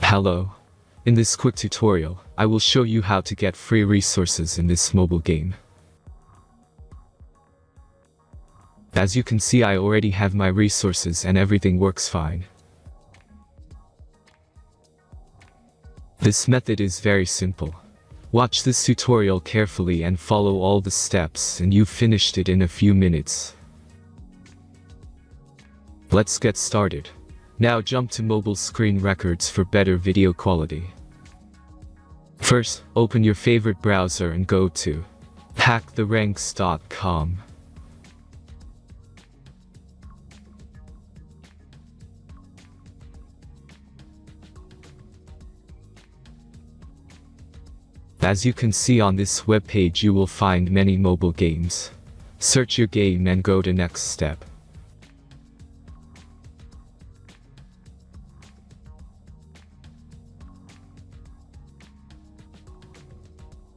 Hello. In this quick tutorial, I will show you how to get free resources in this mobile game. As you can see, I already have my resources and everything works fine. This method is very simple. Watch this tutorial carefully and follow all the steps and you've finished it in a few minutes. Let's get started. Now jump to mobile screen records for better video quality. First, open your favorite browser and go to hacktheranks.com. As you can see on this webpage, you will find many mobile games. Search your game and go to next step.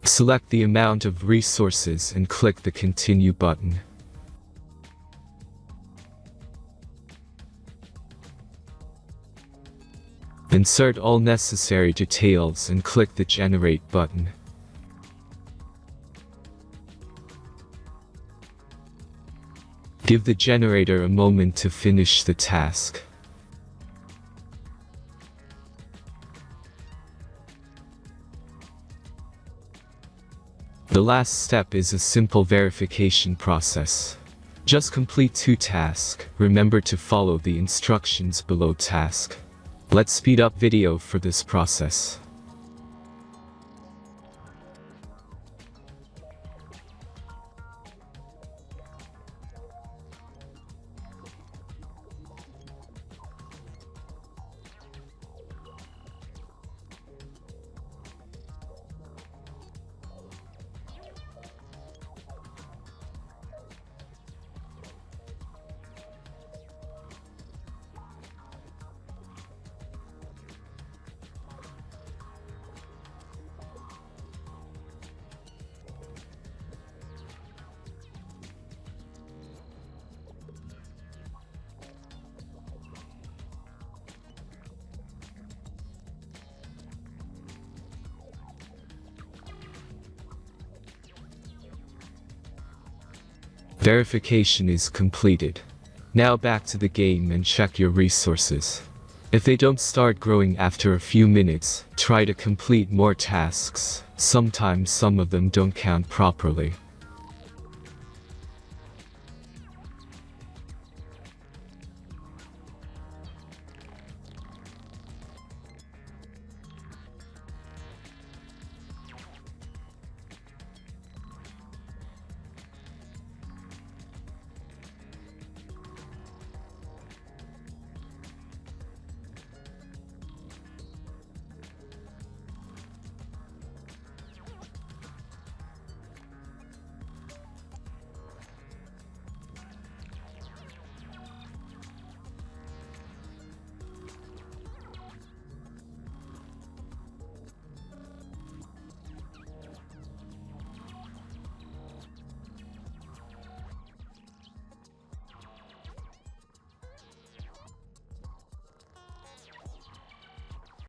Select the amount of resources and click the Continue button. Insert all necessary details and click the Generate button. Give the generator a moment to finish the task. The last step is a simple verification process. Just complete 2 tasks. Remember to follow the instructions below task. Let's speed up video for this process. Verification is completed. Now back to the game and check your resources. If they don't start growing after a few minutes, try to complete more tasks. Sometimes some of them don't count properly.